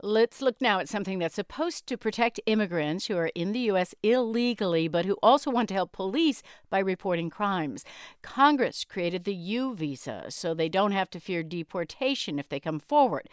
Let's look now at something that's supposed to protect immigrants who are in the U.S. illegally, but who also want to help police by reporting crimes. Congress created the U visa so they don't have to fear deportation if they come forward.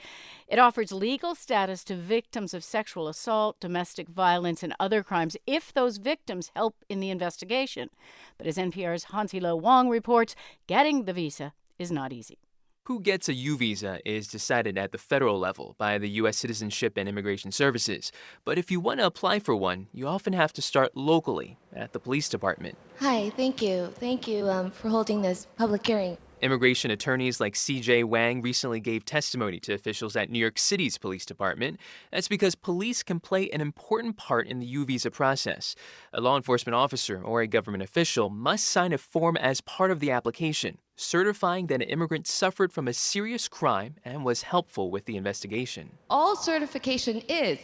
It offers legal status to victims of sexual assault, domestic violence, and other crimes if those victims help in the investigation. But as NPR's Hansilo Wang reports, getting the visa is not easy. Who gets a U visa is decided at the federal level by the U.S. Citizenship and Immigration Services. But if you want to apply for one, you often have to start locally at the police department. Hi, thank you. Thank you for holding this public hearing. Immigration attorneys like C.J. Wang recently gave testimony to officials at New York City's police department. That's because police can play an important part in the U visa process. A law enforcement officer or a government official must sign a form as part of the application, certifying that an immigrant suffered from a serious crime and was helpful with the investigation. All certification is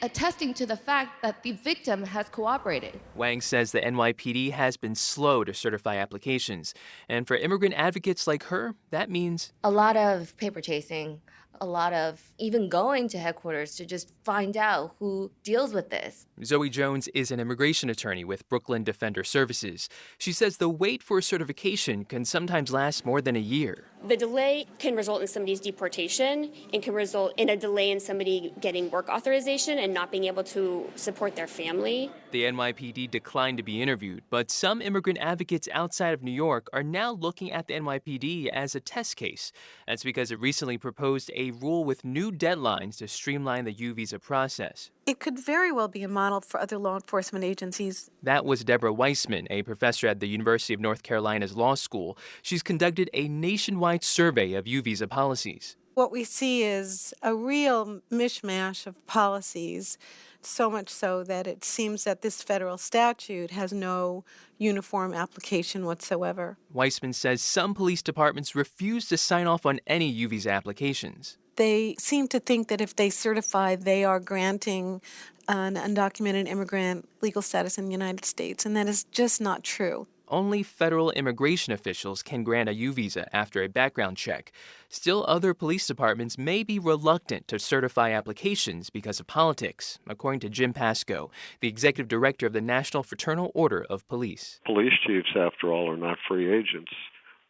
attesting to the fact that the victim has cooperated. Wang says the NYPD has been slow to certify applications. And for immigrant advocates like her, that means A lot of paper chasing, a lot of even going to headquarters to just find out who deals with this. Zoe Jones is an immigration attorney with Brooklyn Defender Services. She says the wait for certification can sometimes last more than a year. The delay can result in somebody's deportation and can result in a delay in somebody getting work authorization and not being able to support their family. The NYPD declined to be interviewed, but some immigrant advocates outside of New York are now looking at the NYPD as a test case. That's because it recently proposed a rule with new deadlines to streamline the U visa process. It could very well be a model for other law enforcement agencies. That was Deborah Weissman, a professor at the University of North Carolina's law school. She's conducted a nationwide survey of U visa policies. What we see is a real mishmash of policies, so much so that it seems that this federal statute has no uniform application whatsoever. Weissman says some police departments refuse to sign off on any U visa applications. They seem to think that if they certify, they are granting an undocumented immigrant legal status in the United States, and that is just not true. Only federal immigration officials can grant a U visa after a background check. Still, other police departments may be reluctant to certify applications because of politics, according to Jim Pascoe, the executive director of the National Fraternal Order of Police. Police chiefs, after all, are not free agents.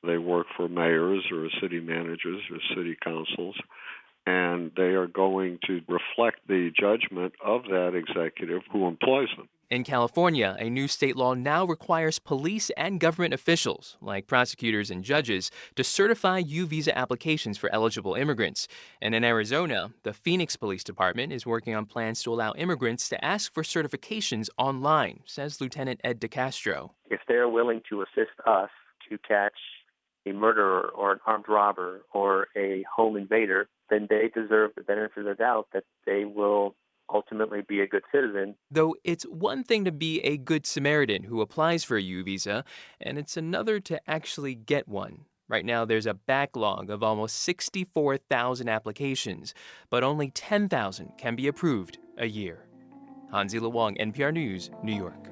They work for mayors or city managers or city councils, and they are going to reflect the judgment of that executive who employs them. In California, a new state law now requires police and government officials, like prosecutors and judges, to certify U visa applications for eligible immigrants. And in Arizona, the Phoenix Police Department is working on plans to allow immigrants to ask for certifications online, says Lieutenant Ed DeCastro. If they're willing to assist us to catch a murderer or an armed robber or a home invader, then they deserve the benefit of the doubt that they will ultimately be a good citizen. Though it's one thing to be a good Samaritan who applies for a U visa, and it's another to actually get one. Right now, there's a backlog of almost 64,000 applications, but only 10,000 can be approved a year. Hansilo Wang, NPR News, New York.